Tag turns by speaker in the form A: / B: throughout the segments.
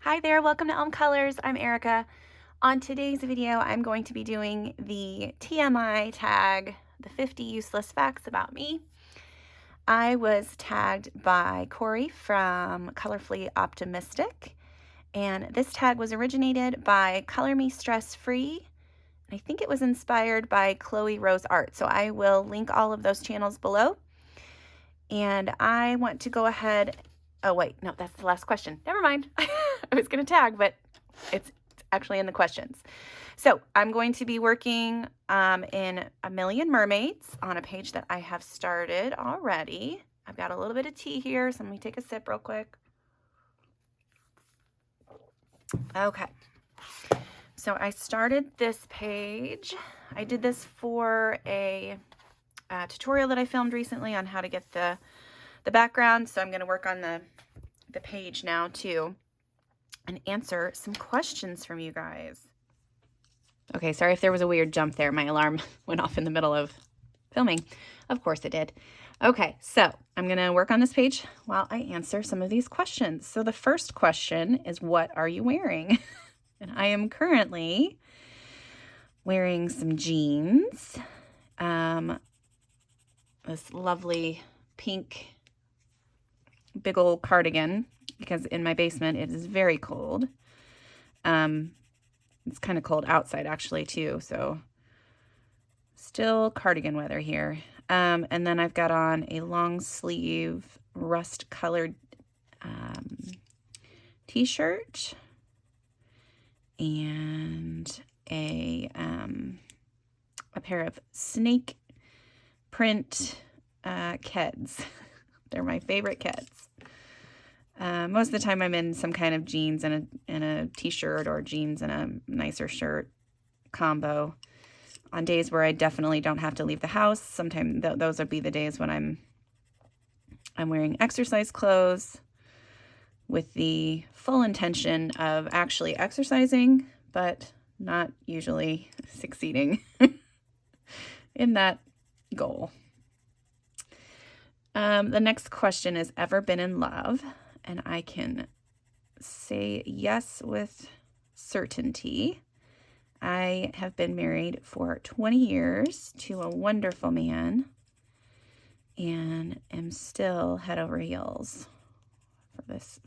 A: Hi there, welcome to Elm Colors. I'm Erica. On today's video, I'm going to be doing the TMI tag, the 50 useless facts about me. I was tagged by Kori from Colorfully Optimistic, and this tag was originated by Color Me Stress Free. I think it was inspired by Chloe Rose Art, so I will link all of those channels below. And I want to go ahead. Oh, wait, no, that's the last question. Never mind. I was going to tag, but it's actually in the questions. So I'm going to be working in A Million Mermaids on a page that I have started already. I've got a little bit of tea here, so let me take a sip real quick. Okay. So I started this page. I did this for a tutorial that I filmed recently on how to get the background. So I'm going to work on the page now too and answer some questions from you guys. Okay, sorry if there was a weird jump there. My alarm went off in the middle of filming. Of course it did. Okay, so I'm going to work on this page while I answer some of these questions. So the first question is, what are you wearing? And I am currently wearing some jeans. This lovely pink big old cardigan, because in my basement it is very cold. It's kind of cold outside actually too, so still cardigan weather here. And then I've got on a long sleeve rust colored t-shirt and a pair of snake print Keds. They're my favorite Keds. Most of the time I'm in some kind of jeans and a t-shirt, or jeans and a nicer shirt combo. On days where I definitely don't have to leave the house, sometimes those would be the days when I'm wearing exercise clothes with the full intention of actually exercising, but not usually succeeding in that goal. The next question is, ever been in love? And I can say yes with certainty. I have been married for 20 years to a wonderful man and am still head over heels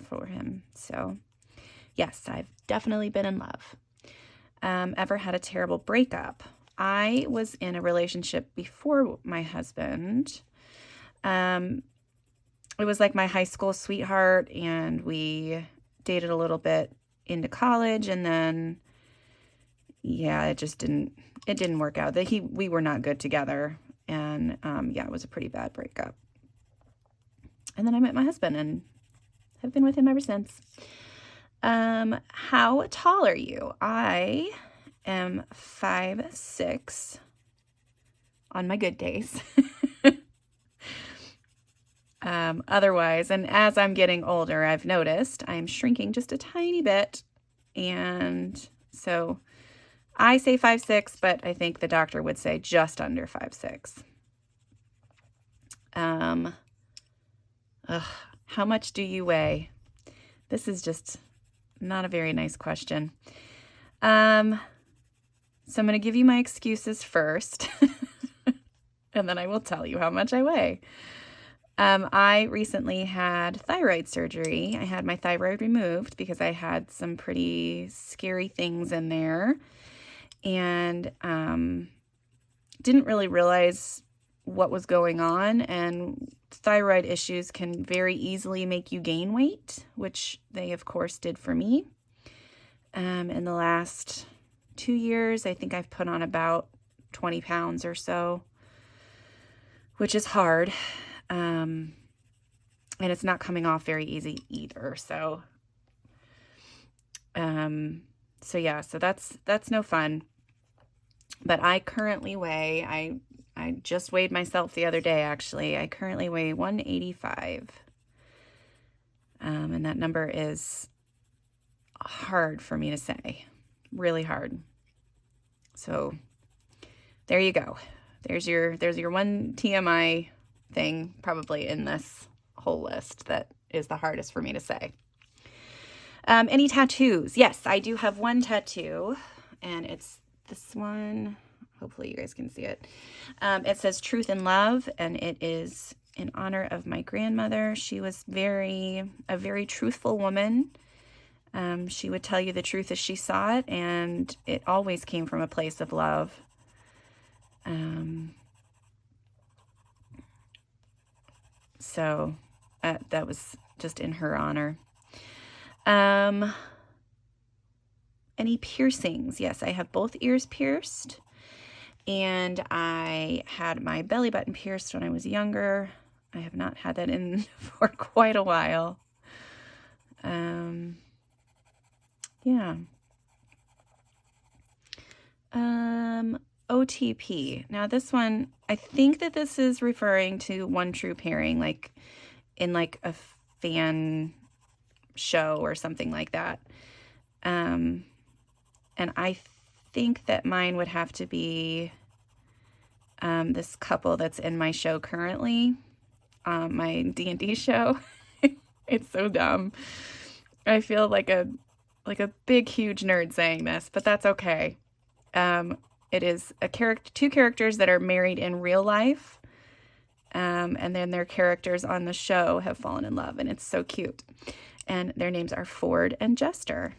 A: for him. So yes, I've definitely been in love. Ever had a terrible breakup? I was in a relationship before my husband. It was like my high school sweetheart, and we dated a little bit into college, and then yeah, it didn't work out. We were not good together, and yeah, it was a pretty bad breakup. And then I met my husband and have been with him ever since. How tall are you? I am 5'6" on my good days. Otherwise, and as I'm getting older, I've noticed I'm shrinking just a tiny bit. And so I say 5'6", but I think the doctor would say just under 5'6". How much do you weigh? This is just not a very nice question. So I'm going to give you my excuses first, and then I will tell you how much I weigh. I recently had thyroid surgery. I had my thyroid removed because I had some pretty scary things in there, and didn't really realize what was going on. And thyroid issues can very easily make you gain weight, which they of course did for me. In the last 2 years, I think I've put on about 20 pounds or so, which is hard. And it's not coming off very easy either. So yeah, so that's no fun. But I currently weigh, I just weighed myself the other day, actually. I currently weigh 185. And that number is hard for me to say, really hard. So there you go. There's your one TMI thing probably in this whole list that is the hardest for me to say. Any tattoos? Yes, I do have one tattoo, and it's this one. Hopefully you guys can see it. It says Truth and Love, and it is in honor of my grandmother. She was a very truthful woman. She would tell you the truth as she saw it, and it always came from a place of love. So that was just in her honor. Any piercings? Yes, I have both ears pierced, and I had my belly button pierced when I was younger. I have not had that in for quite a while. Yeah. OTP. Now this one, I think that this is referring to One True Pairing, like in like a fan show or something like that. And I think that mine would have to be this couple that's in my show currently, my D&D show. It's so dumb. I feel like a big, huge nerd saying this, but that's okay. It is two characters that are married in real life, and then their characters on the show have fallen in love, and it's so cute. And their names are Ford and Jester.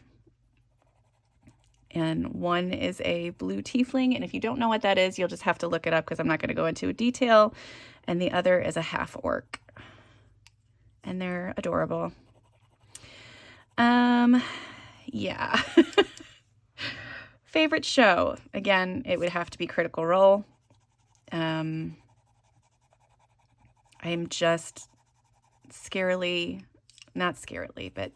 A: And one is a blue tiefling, and if you don't know what that is, you'll just have to look it up because I'm not going to go into detail. And the other is a half orc, and they're adorable. Yeah. Favorite show? Again, it would have to be Critical Role. I'm just not scarily, but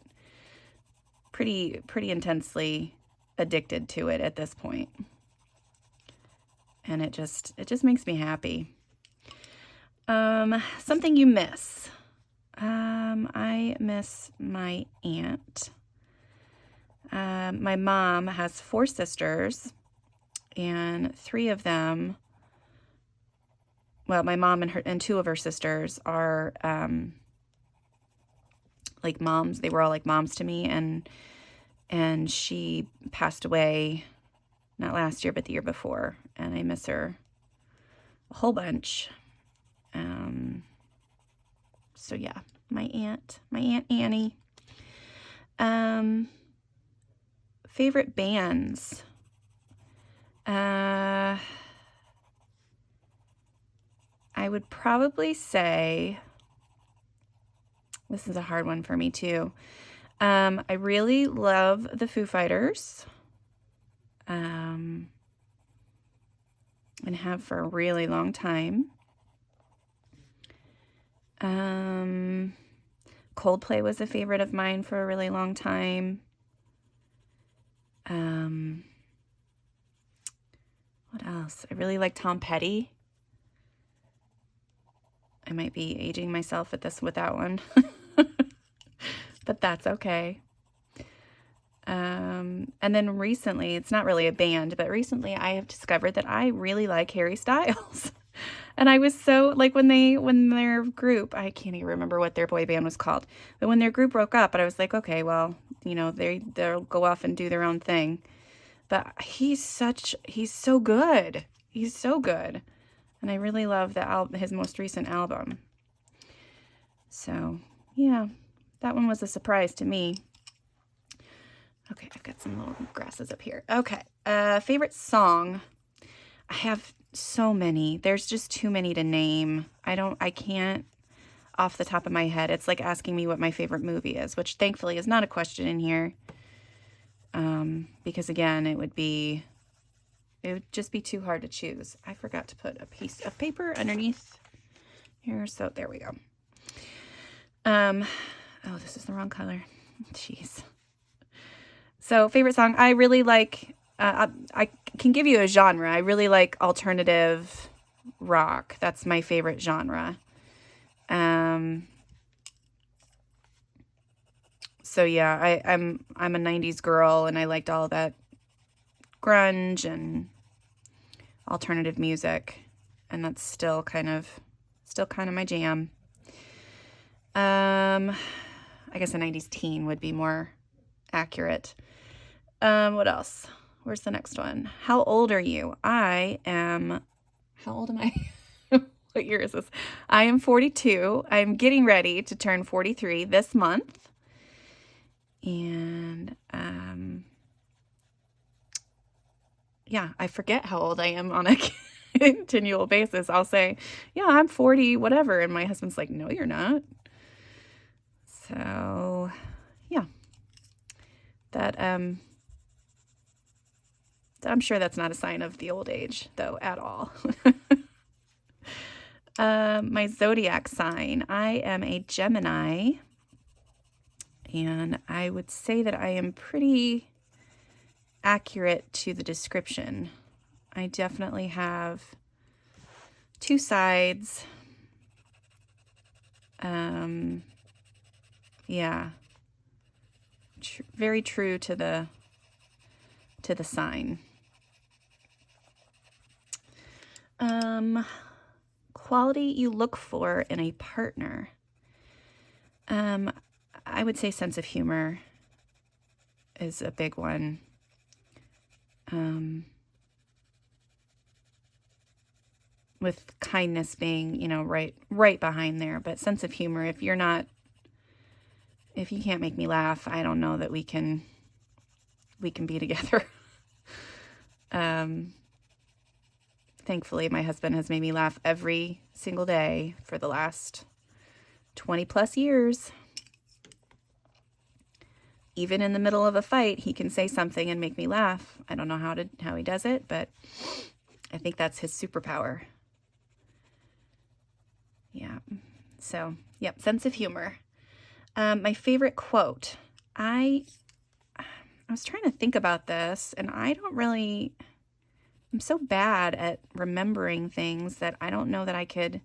A: pretty intensely addicted to it at this point. And it just makes me happy. Something you miss. I miss my aunt. My mom has 4 sisters, and 3 of them, well, my mom and 2 of her sisters are like moms. They were all like moms to me, and she passed away not last year but the year before, and I miss her a whole bunch. So yeah, my aunt Annie. Favorite bands. I would probably say, this is a hard one for me too. I really love the Foo Fighters. And have for a really long time. Coldplay was a favorite of mine for a really long time. What else? I really like Tom Petty. I might be aging myself with that one, but that's okay. And then recently, it's not really a band, but recently I have discovered that I really like Harry Styles. And I was so, like, when their group, I can't even remember what their boy band was called, but when their group broke up, I was like, okay, well, they'll go off and do their own thing. But he's so good. He's so good. And I really love his most recent album. So, yeah, that one was a surprise to me. Okay, I've got some little grasses up here. Okay, favorite song. I have so many. There's just too many to name. I can't off the top of my head. It's like asking me what my favorite movie is, which thankfully is not a question in here. Because again, it would just be too hard to choose. I forgot to put a piece of paper underneath here. So there we go. Oh, this is the wrong color. Jeez. So favorite song, I really like, I can give you a genre. I really like alternative rock. That's my favorite genre. So yeah, I'm a 90s girl, and I liked all that grunge and alternative music, and that's still kind of my jam. I guess a 90s teen would be more accurate. What else? Where's the next one? How old are you? How old am I? What year is this? I am 42. I'm getting ready to turn 43 this month. And, yeah, I forget how old I am on a continual basis. I'll say, yeah, I'm 40, whatever. And my husband's like, no, you're not. So, yeah, that, I'm sure that's not a sign of the old age, though, at all. My zodiac sign, I am a Gemini, and I would say that I am pretty accurate to the description. I definitely have two sides. Yeah, very true to the sign. Quality you look for in a partner. I would say sense of humor is a big one. With kindness being, you know, right behind there, but sense of humor. If you can't make me laugh, I don't know that we can be together. Thankfully, my husband has made me laugh every single day for the last 20 plus years. Even in the middle of a fight, he can say something and make me laugh. I don't know how he does it, but I think that's his superpower. Yeah. So, yep, sense of humor. My favorite quote. I was trying to think about this, and I'm so bad at remembering things that I don't know that I could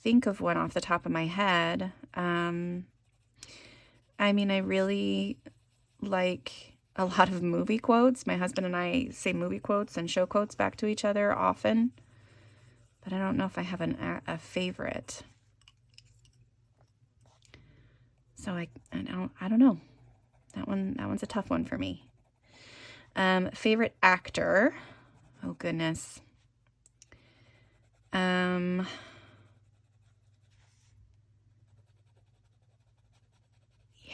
A: think of one off the top of my head. I mean, I really like a lot of movie quotes. My husband and I say movie quotes and show quotes back to each other often, but I don't know if I have a favorite. So I don't know. That one's a tough one for me. Favorite actor. Oh goodness.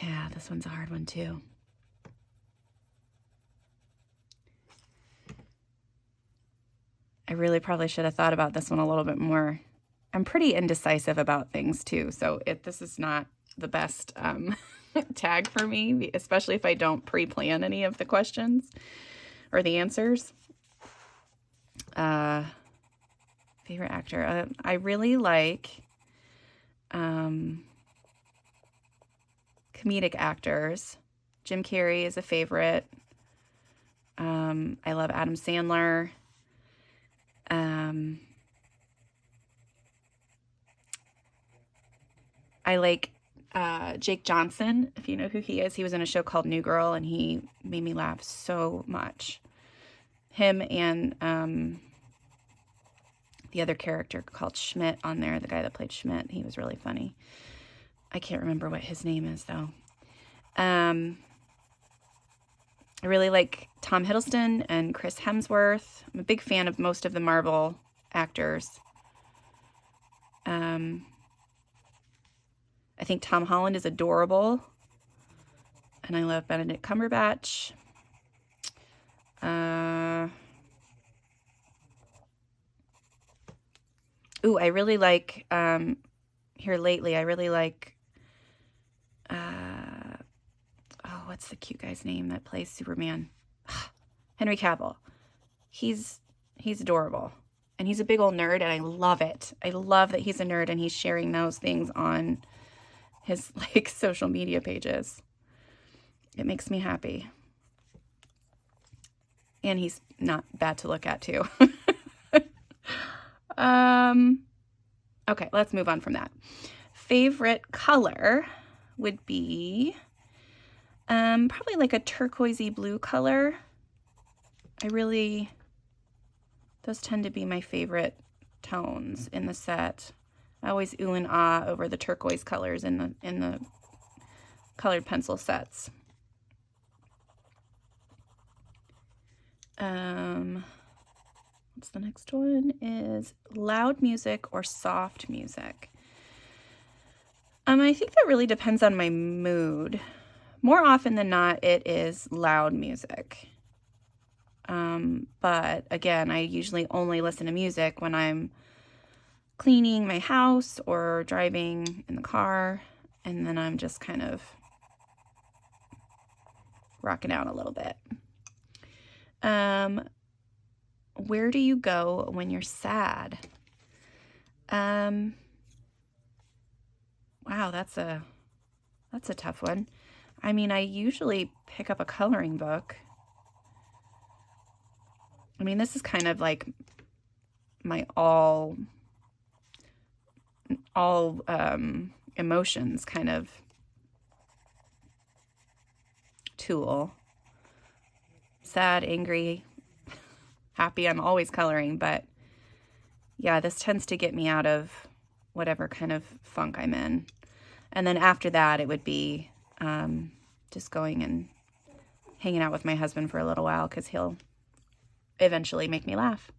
A: Yeah, this one's a hard one too. I really probably should have thought about this one a little bit more. I'm pretty indecisive about things too, so this is not the best tag for me, especially if I don't pre-plan any of the questions or the answers. Favorite actor. I really like comedic actors. Jim Carrey is a favorite. I love Adam Sandler. I like Jake Johnson, if you know who he is. He was in a show called New Girl, and he made me laugh so much. Him and the other character called Schmidt on there, the guy that played Schmidt, he was really funny. I can't remember what his name is, though. I really like Tom Hiddleston and Chris Hemsworth. I'm a big fan of most of the Marvel actors. I think Tom Holland is adorable. And I love Benedict Cumberbatch. Ooh, I really like, here lately, I really like, what's the cute guy's name that plays Superman? Henry Cavill. He's adorable. And he's a big old nerd, and I love it. I love that he's a nerd and he's sharing those things on his, like, social media pages. It makes me happy. And he's not bad to look at, too. Okay, let's move on from that. Favorite color would be probably like a turquoisey blue color. Those tend to be my favorite tones in the set. I always ooh and ah over the turquoise colors in the colored pencil sets. What's the next one? Is loud music or soft music? I think that really depends on my mood. More often than not, it is loud music. But again, I usually only listen to music when I'm cleaning my house or driving in the car, and then I'm just kind of rocking out a little bit. Where do you go when you're sad? Wow, that's a tough one. I mean, I usually pick up a coloring book. I mean, this is kind of like my all emotions kind of tool. Sad, angry, happy, I'm always coloring, but yeah, this tends to get me out of whatever kind of funk I'm in. And then after that, it would be just going and hanging out with my husband for a little while, because he'll eventually make me laugh.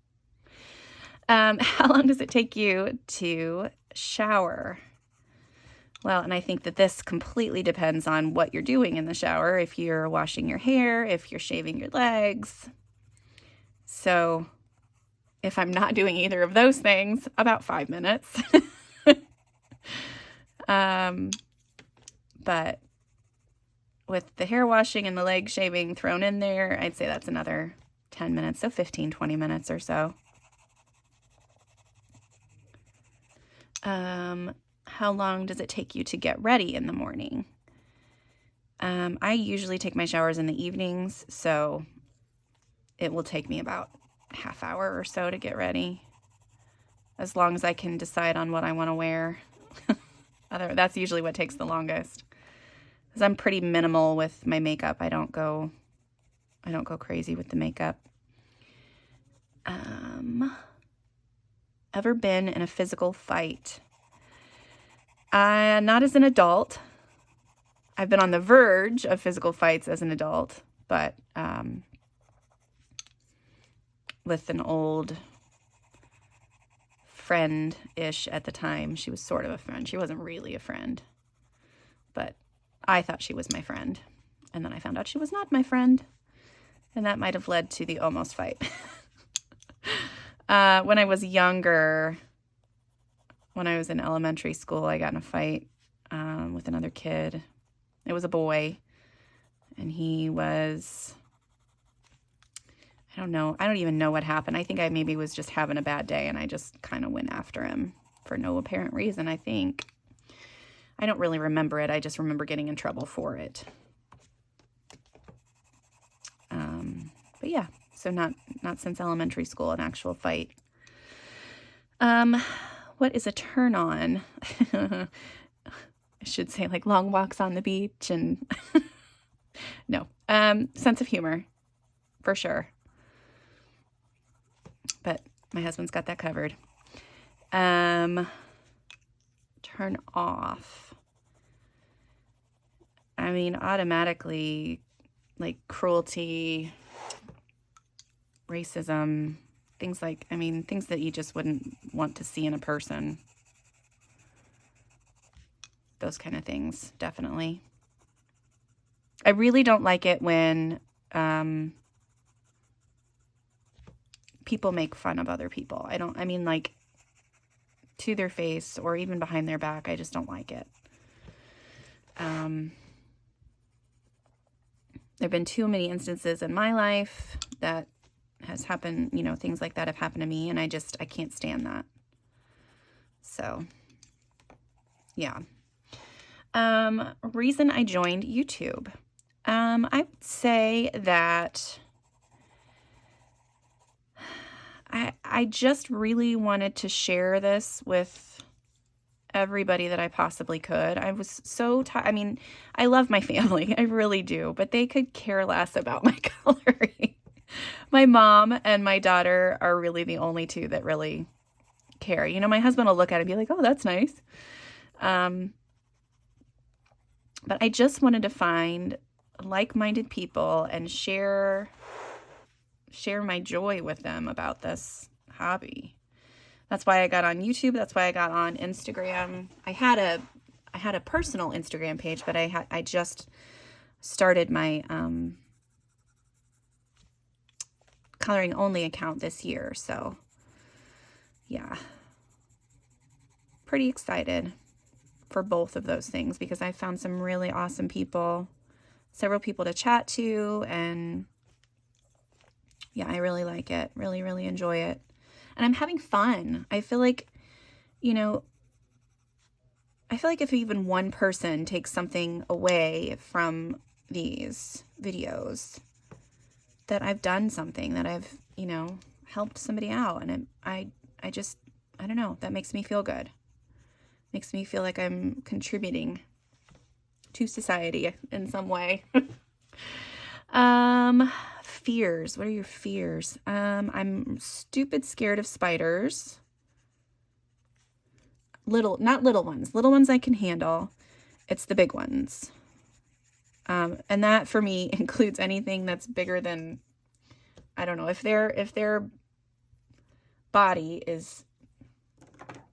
A: How long does it take you to shower? Well, and I think that this completely depends on what you're doing in the shower. If you're washing your hair, if you're shaving your legs. So if I'm not doing either of those things, about 5 minutes. But with the hair washing and the leg shaving thrown in there, I'd say that's another 10 minutes, so 15, 20 minutes or so. How long does it take you to get ready in the morning? I usually take my showers in the evenings, so it will take me about a half hour or so to get ready, as long as I can decide on what I want to wear. That's usually what takes the longest, because I'm pretty minimal with my makeup. I don't go crazy with the makeup. Ever been in a physical fight? Not as an adult. I've been on the verge of physical fights as an adult, but with an old friend-ish at the time. She was sort of a friend. She wasn't really a friend, but I thought she was my friend. And then I found out she was not my friend, and that might have led to the almost fight. When I was younger, when I was in elementary school, I got in a fight with another kid. It was a boy, and he was, I don't know. I don't even know what happened. I think I maybe was just having a bad day, and I just kind of went after him for no apparent reason, I think. I don't really remember it. I just remember getting in trouble for it. But yeah, so not since elementary school, an actual fight. What is a turn on? I should say like long walks on the beach and no, sense of humor for sure. But my husband's got that covered. Turn off. I mean, automatically, like cruelty, racism, things like, I mean, things that you just wouldn't want to see in a person. Those kind of things, definitely. I really don't like it when people make fun of other people. I mean, like, to their face or even behind their back. I just don't like it. There have been too many instances in my life that has happened, you know, things like that have happened to me, and I can't stand that. So, yeah. Reason I joined YouTube. I would say that I just really wanted to share this with everybody that I possibly could. I was so tired. I mean, I love my family. I really do. But they could care less about my coloring. My mom and my daughter are really the only two that really care. You know, my husband will look at it and be like, oh, that's nice. But I just wanted to find like-minded people and share share my joy with them about this hobby. That's why I got on YouTube. That's why I got on Instagram. I had a personal Instagram page, but I just started my coloring only account this year. So yeah, pretty excited for both of those things because I found some really awesome people, several people to chat to, and yeah, I really like it. Really, really enjoy it. And I'm having fun. I feel like, you know, if even one person takes something away from these videos, that I've done something, that I've, you know, helped somebody out. And I don't know, that makes me feel good. Makes me feel like I'm contributing to society in some way. Fears. What are your fears? I'm stupid scared of spiders. Not little ones. Little ones I can handle. It's the big ones. And that for me includes anything that's bigger than, I don't know, if their body is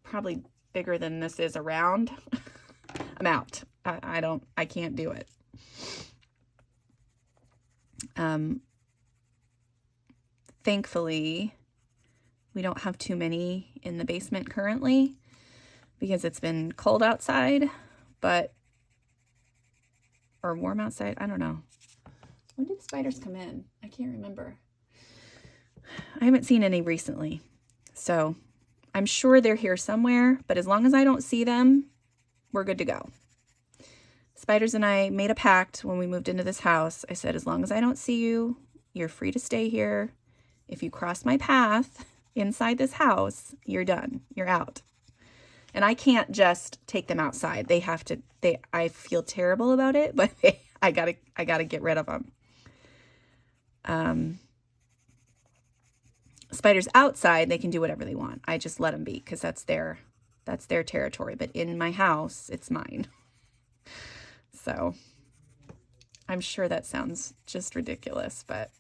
A: probably bigger than this is around, I'm out. I can't do it. Thankfully, we don't have too many in the basement currently because it's been cold outside, or warm outside. I don't know. When did spiders come in? I can't remember. I haven't seen any recently. So I'm sure they're here somewhere, but as long as I don't see them, we're good to go. Spiders and I made a pact when we moved into this house. I said, as long as I don't see you, you're free to stay here. If you cross my path inside this house, you're done. You're out. And I can't just take them outside. I feel terrible about it, but I gotta get rid of them. Spiders outside, they can do whatever they want. I just let them be because that's their territory. But in my house, it's mine. So I'm sure that sounds just ridiculous, but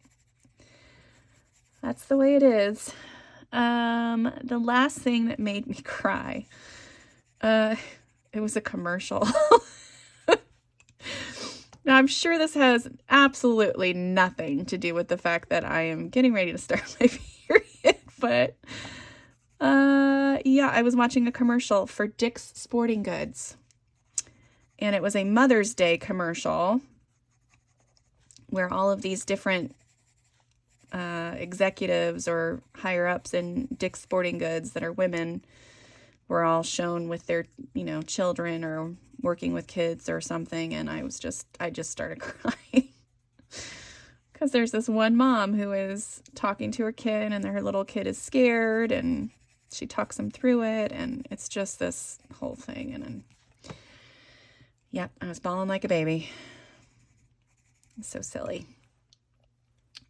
A: that's the way it is. The last thing that made me cry, it was a commercial. Now, I'm sure this has absolutely nothing to do with the fact that I am getting ready to start my period, but yeah, I was watching a commercial for Dick's Sporting Goods, and it was a Mother's Day commercial where all of these different executives or higher ups in Dick's Sporting Goods that are women were all shown with their, children or working with kids or something. And I just started crying because there's this one mom who is talking to her kid and her little kid is scared and she talks them through it. And it's just this whole thing. And then, yep, I was bawling like a baby. It's so silly.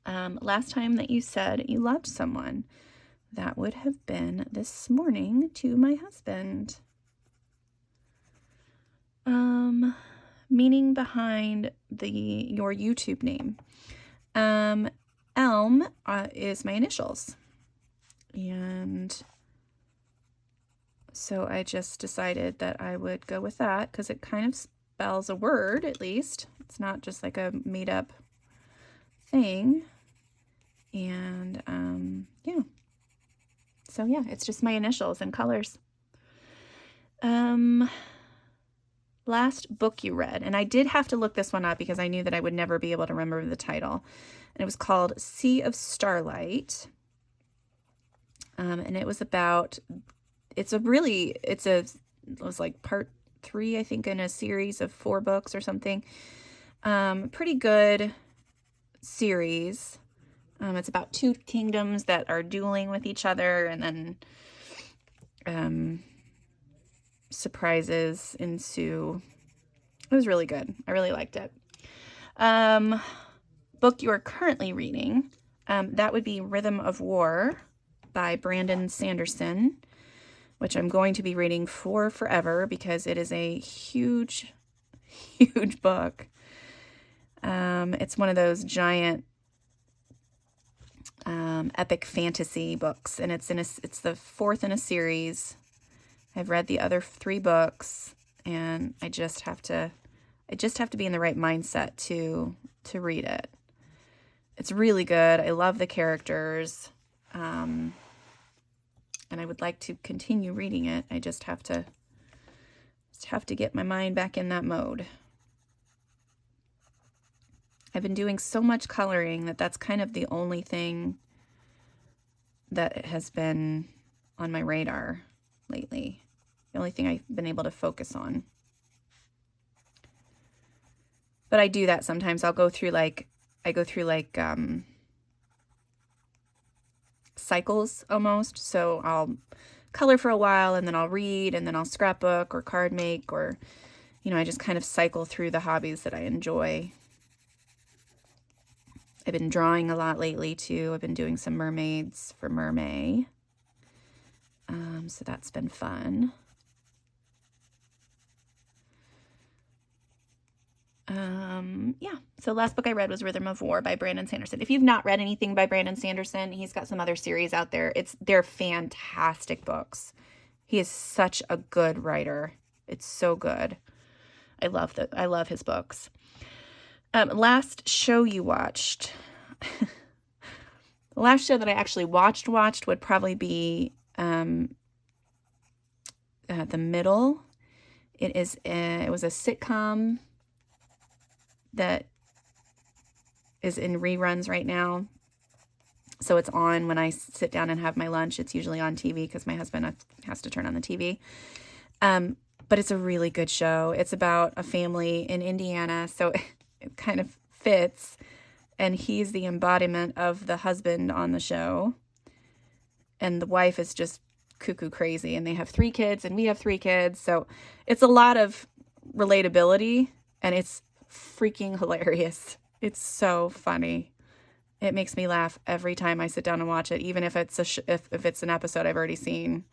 A: Last time that you said you loved someone, that would have been this morning to my husband. Meaning behind your YouTube name. Elm is my initials. And so I just decided that I would go with that because it kind of spells a word, at least. It's not just like a made up thing. And yeah. So yeah, it's just my initials and colors. Last book you read, and I did have to look this one up because I knew that I would never be able to remember the title. And it was called Sea of Starlight. And it was about, it was like part 3, I think, in a series of 4 books or something. Pretty good series. It's about 2 kingdoms that are dueling with each other, and then surprises ensue. It was really good. I really liked it. Book you are currently reading, that would be Rhythm of War by Brandon Sanderson, which I'm going to be reading for forever because it is a huge, huge book. It's one of those giant epic fantasy books, and it's the fourth in a series. I've read the other 3 books, and I just have to be in the right mindset to read it. It's really good. I love the characters, and I would like to continue reading it. I just have to get my mind back in that mode. I've been doing so much coloring that's kind of the only thing that has been on my radar lately. The only thing I've been able to focus on. But I do that sometimes. I go through cycles almost. So I'll color for a while, and then I'll read, and then I'll scrapbook or card make, or, I just kind of cycle through the hobbies that I enjoy. I've been drawing a lot lately too. I've been doing some mermaids for Mermay. So that's been fun. Yeah. So last book I read was Rhythm of War by Brandon Sanderson. If you've not read anything by Brandon Sanderson, he's got some other series out there. They're fantastic books. He is such a good writer. It's so good. I love his books. Last show you watched. The last show that I actually watched would probably be The Middle. It was a sitcom that is in reruns right now. So it's on when I sit down and have my lunch. It's usually on TV because my husband has to turn on the TV. But it's a really good show. It's about a family in Indiana, so it kind of fits. And he's the embodiment of the husband on the show. And the wife is just cuckoo crazy. And they have 3 kids, and we have 3 kids. So it's a lot of relatability, and it's freaking hilarious. It's so funny. It makes me laugh every time I sit down and watch it, even if it's if it's an episode I've already seen.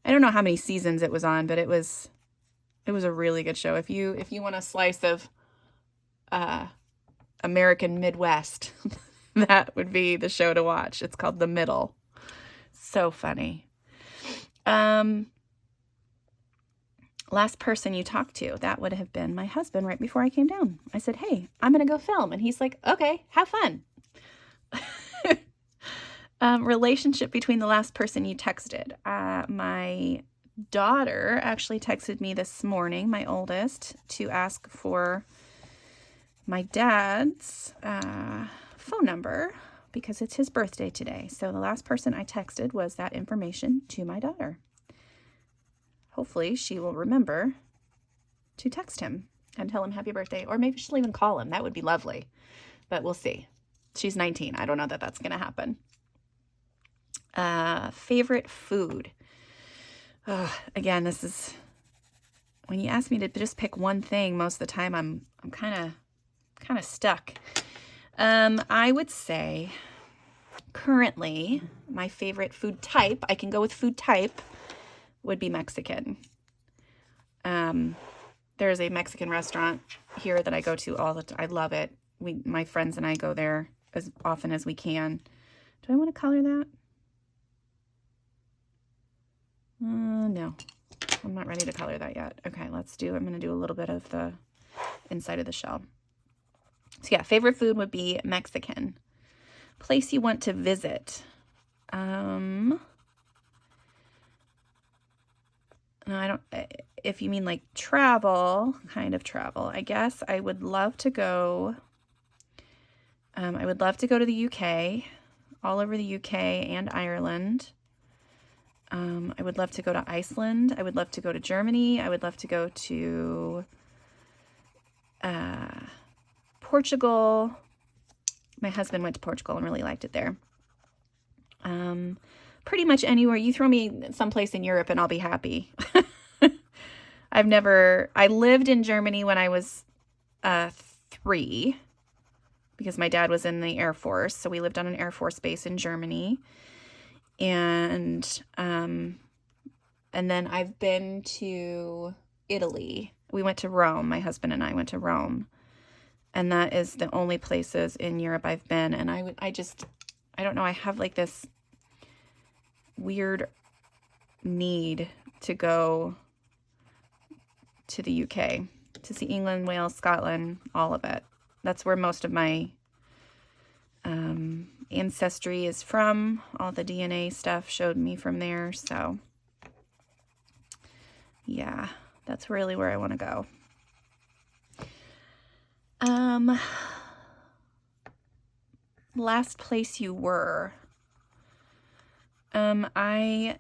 A: I don't know how many seasons it was on, but it was a really good show. If you want a slice of American Midwest, that would be the show to watch. It's called The Middle. So funny. Last person you talked to, that would have been my husband right before I came down. I said, hey, I'm going to go film. And he's like, okay, have fun. Relationship between the last person you texted. My daughter actually texted me this morning, my oldest, to ask for my dad's phone number because it's his birthday today. So the last person I texted was that information to my daughter. Hopefully she will remember to text him and tell him happy birthday, or maybe she'll even call him. That would be lovely, but we'll see. She's 19. I don't know that that's going to happen. Favorite food. Again, this is, when you ask me to just pick one thing, most of the time I'm kind of stuck. I would say currently my favorite food type, I can go with food type, would be Mexican. There's a Mexican restaurant here that I go to all the time. I love it. My friends and I go there as often as we can. Do I want to color that? No, I'm not ready to color that yet. Okay, I'm going to do a little bit of the inside of the shell. So yeah, favorite food would be Mexican. Place you want to visit. No, I don't, if you mean like travel, kind of travel, I guess I would love to go, to the UK, all over the UK and Ireland. I would love to go to Iceland. I would love to go to Germany. I would love to go to Portugal. My husband went to Portugal and really liked it there. Pretty much anywhere. You throw me someplace in Europe and I'll be happy. I lived in Germany when I was 3 because my dad was in the Air Force. So we lived on an Air Force base in Germany. And then I've been to Italy. We went to Rome. My husband and I went to Rome. And that is the only places in Europe I've been. And I don't know, I have like this weird need to go to the UK, to see England, Wales, Scotland, all of it. That's where most of my ancestry is from. All the DNA stuff showed me from there. So yeah, that's really where I want to go. Last place you were. I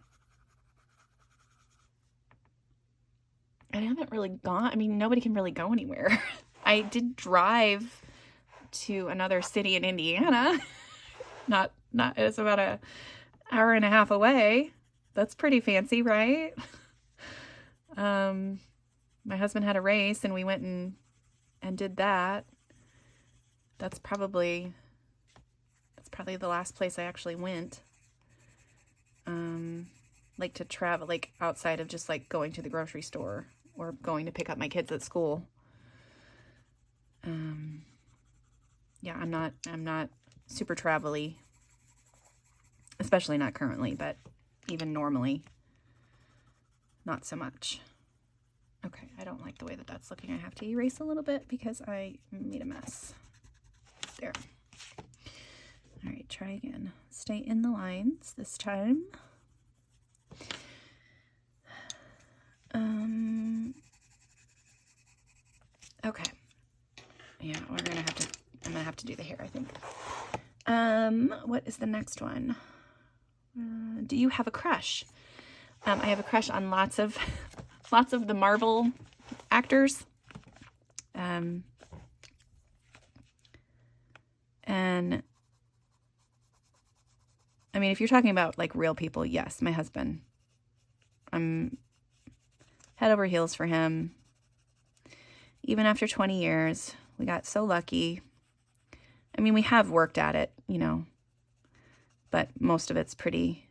A: haven't really gone. I mean, nobody can really go anywhere. I did drive to another city in Indiana. It's about an hour and a half away. That's pretty fancy, right? My husband had a race and we went and did that. That's probably the last place I actually went. Like to travel, like outside of just like going to the grocery store or going to pick up my kids at school. Yeah, I'm not super travel-y, especially not currently, but even normally, not so much. Okay, I don't like the way that that's looking. I have to erase a little bit because I made a mess. There. All right, try again. Stay in the lines this time. Okay. Yeah, I'm gonna have to do the hair, I think. What is the next one? Do you have a crush? I have a crush on lots of the Marvel actors. And I mean, if you're talking about like real people, yes, my husband. I'm head over heels for him. Even after 20 years, we got so lucky. I mean, we have worked at it, you know, but most of it's pretty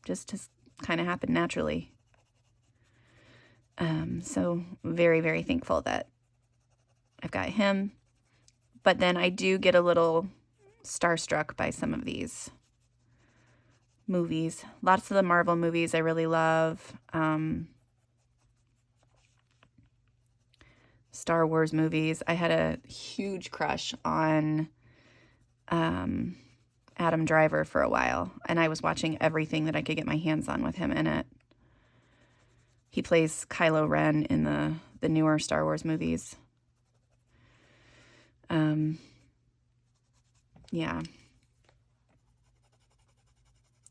A: just has kind of happened naturally. So very, very thankful that I've got him. But then I do get a little starstruck by some of these movies. Lots of the Marvel movies I really love. Star Wars movies. I had a huge crush on Adam Driver for a while, and I was watching everything that I could get my hands on with him in it. He plays Kylo Ren in the newer Star Wars movies. Yeah.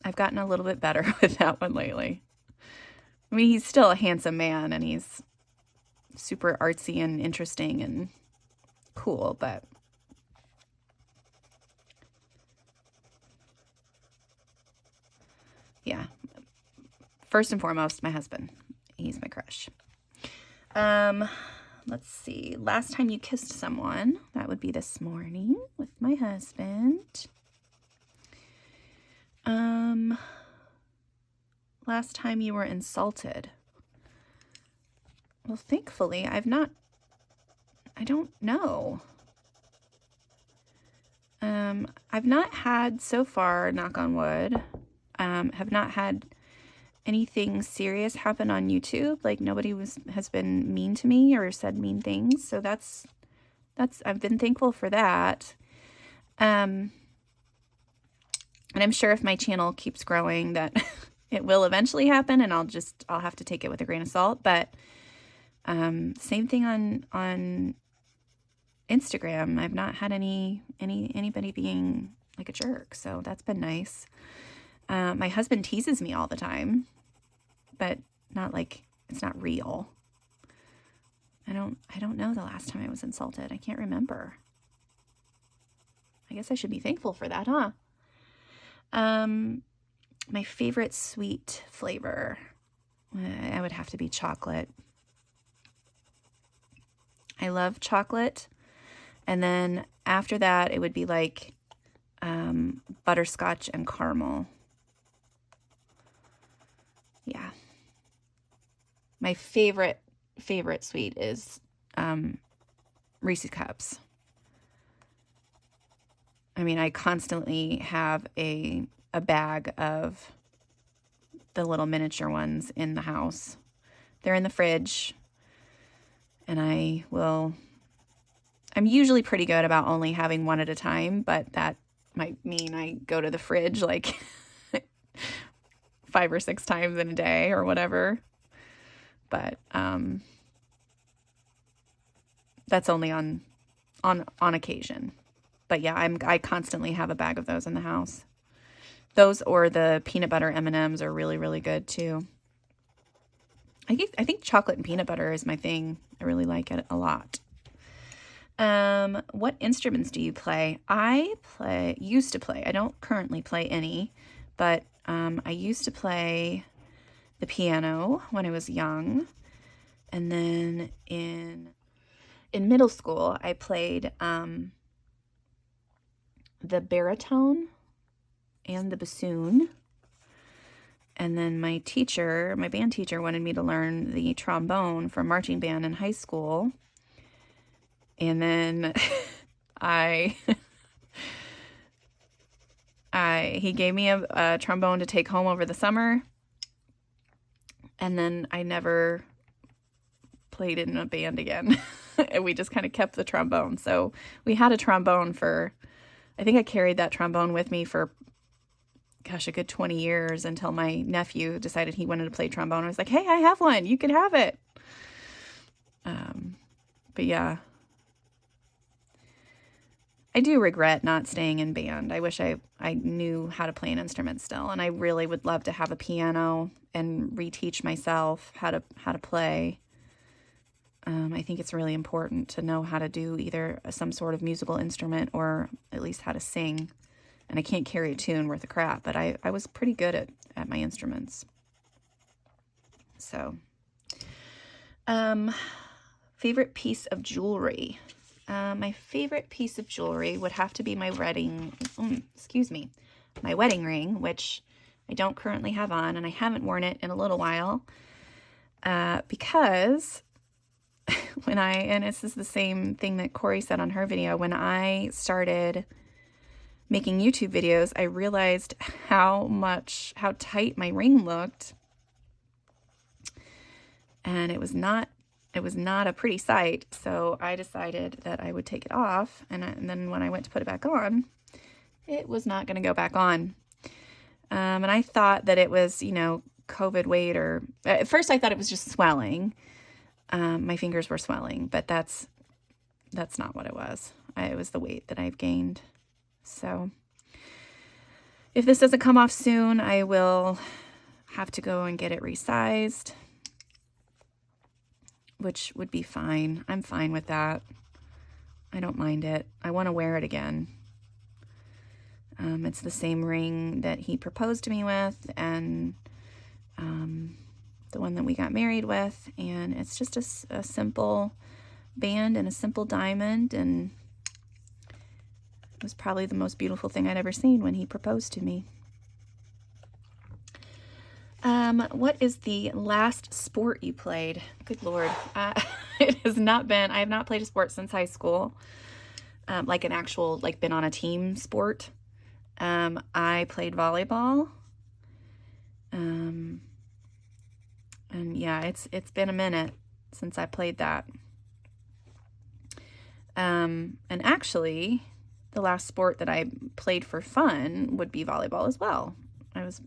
A: I've gotten a little bit better with that one lately. I mean, he's still a handsome man, and he's super artsy and interesting and cool, but yeah. First and foremost, my husband. He's my crush. Let's see. Last time you kissed someone, that would be this morning with my husband. Last time you were insulted. Well, thankfully, I don't know. I've not had so far, knock on wood, have not had anything serious happen on YouTube. Like nobody has been mean to me or said mean things. So that's I've been thankful for that. And I'm sure if my channel keeps growing that it will eventually happen, and I'll have to take it with a grain of salt. But same thing on Instagram. I've not had anybody being like a jerk, so that's been nice. My husband teases me all the time, but not like it's not real. I don't know the last time I was insulted. I can't remember. I guess I should be thankful for that, huh? My favorite sweet flavor, I would have to be chocolate. I love chocolate. And then after that, it would be like butterscotch and caramel. Yeah. My favorite sweet is Reese's Cups. I mean, I constantly have a bag of the little miniature ones in the house. They're in the fridge, and I'm usually pretty good about only having one at a time, but that might mean I go to the fridge like 5 or 6 times in a day or whatever. But that's only on occasion. But yeah, I constantly have a bag of those in the house. Those or the peanut butter M&Ms are really, really good too. I think chocolate and peanut butter is my thing. I really like it a lot. What instruments do you play? I used to play. I don't currently play any, but I used to play the piano when I was young. And then in middle school, I played the baritone and the bassoon. And then my band teacher wanted me to learn the trombone for marching band in high school. And then he gave me a trombone to take home over the summer. And then I never played in a band again. And we just kind of kept the trombone. So we had a trombone I think I carried that trombone with me for, gosh, a good 20 years until my nephew decided he wanted to play trombone. I was like, hey, I have one. You can have it. But yeah, I do regret not staying in band. I wish I knew how to play an instrument still. And I really would love to have a piano and reteach myself how to play. I think it's really important to know how to do either some sort of musical instrument or at least how to sing. And I can't carry a tune worth of crap, but I was pretty good at my instruments. So, favorite piece of jewelry. My favorite piece of jewelry would have to be my wedding ring, which I don't currently have on, and I haven't worn it in a little while, because and this is the same thing that Kori said on her video, when I started making YouTube videos, I realized how tight my ring looked, and it was not a pretty sight. So I decided that I would take it off, and then when I went to put it back on, it was not going to go back on. And I thought that it was, COVID weight, or at first I thought it was just swelling. My fingers were swelling, but that's not what it was. It was the weight that I've gained. So if this doesn't come off soon, I will have to go and get it resized, which would be fine. I'm fine with that. I don't mind it. I want to wear it again. It's the same ring that he proposed to me with, and the one that we got married with, and it's just a simple band and a simple diamond, and it was probably the most beautiful thing I'd ever seen when he proposed to me. What is the last sport you played? Good Lord. I have not played a sport since high school. Like an actual, been on a team sport. I played volleyball. And yeah, it's been a minute since I played that. And actually, the last sport that I played for fun would be volleyball as well. I was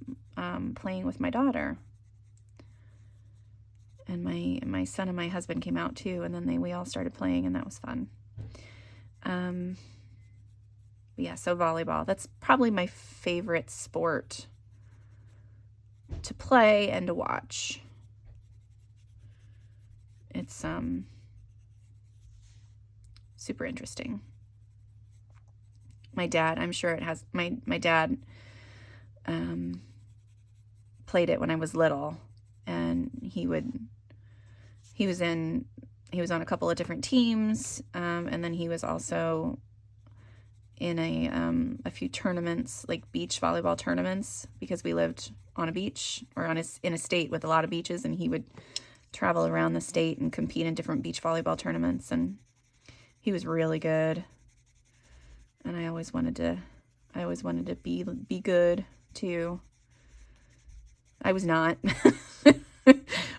A: playing with my daughter, and my son and my husband came out too, and then we all started playing, and that was fun. Yeah, so volleyball, that's probably my favorite sport to play and to watch. It's super interesting. My dad, I'm sure it has, my dad played it when I was little, and he was on a couple of different teams, and then he was also in a few tournaments, like beach volleyball tournaments, because we lived on a beach, or in a state with a lot of beaches, and he would travel around the state and compete in different beach volleyball tournaments, and he was really good. And I always wanted to be good too. I was not,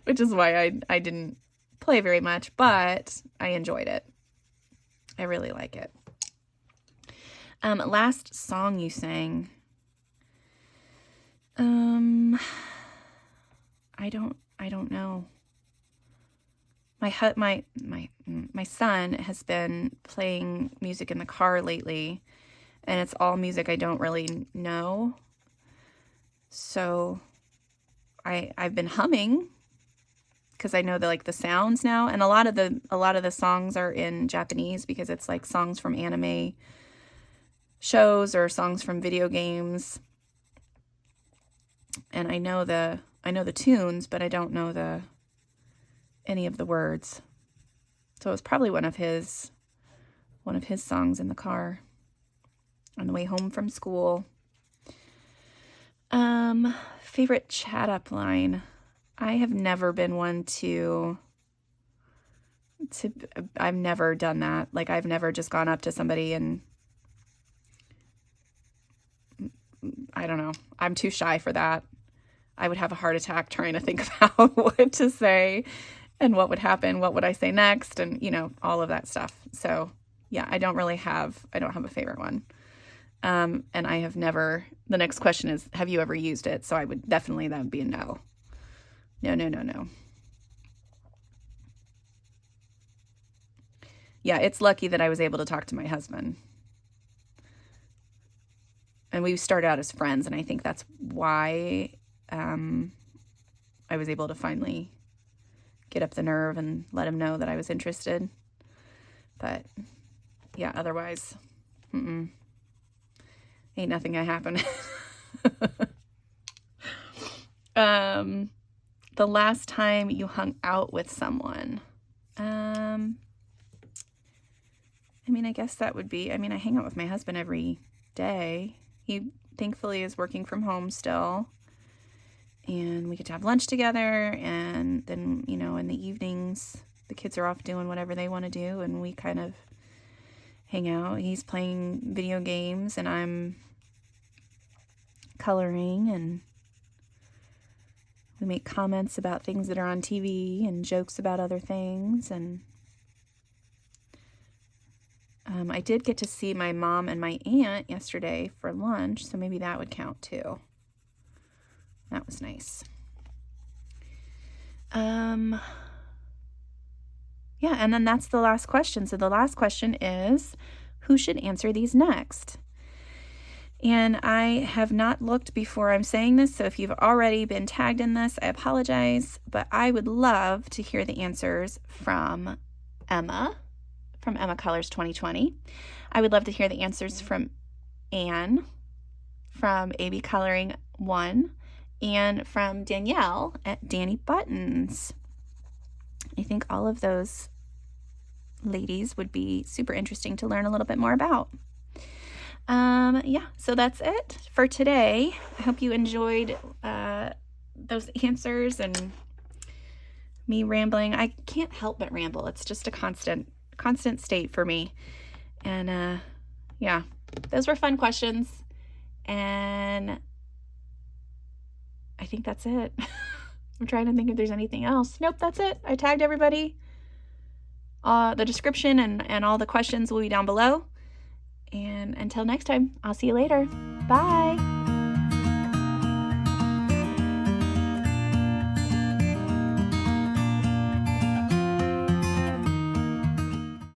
A: which is why I didn't play very much, but I enjoyed it. I really like it. Last song you sang. I don't know. My son has been playing music in the car lately, and it's all music I don't really know. So I've been humming because I know the sounds now, and a lot of the songs are in Japanese because it's like songs from anime shows or songs from video games. And I know the tunes, but I don't know any of the words. So it was probably one of his songs in the car on the way home from school. Favorite chat up line. I have never been one to I've never done that. Like, I've never just gone up to somebody and I don't know. I'm too shy for that. I would have a heart attack trying to think about what to say and what would happen. What would I say next? And, all of that stuff. So yeah, I don't have a favorite one. And I have never, the next question is, have you ever used it? So that would be a no. No. Yeah, it's lucky that I was able to talk to my husband. And we started out as friends, and I think that's why I was able to finally get up the nerve and let him know that I was interested. But yeah, otherwise, ain't nothing gonna happen. The last time you hung out with someone. I guess that would be, I hang out with my husband every day. He thankfully is working from home still. And we get to have lunch together. And then, in the evenings, the kids are off doing whatever they want to do. And we kind of hang out. He's playing video games and I'm coloring. And we make comments about things that are on TV and jokes about other things. And I did get to see my mom and my aunt yesterday for lunch, so maybe that would count too. That was nice. Yeah, and then that's the last question. So the last question is, who should answer these next? And I have not looked before I'm saying this, so if you've already been tagged in this, I apologize, but I would love to hear the answers from Emma Colors 2020. I would love to hear the answers from Anne from AB Coloring 1 and from Danielle at Danny Buttons. I think all of those ladies would be super interesting to learn a little bit more about. Yeah, so that's it for today. I hope you enjoyed those answers and me rambling. I can't help but ramble. It's just a constant state for me. And yeah, those were fun questions. And I think that's it. I'm trying to think if there's anything else. Nope, that's it. I tagged everybody. The description and all the questions will be down below. And until next time, I'll see you later. Bye.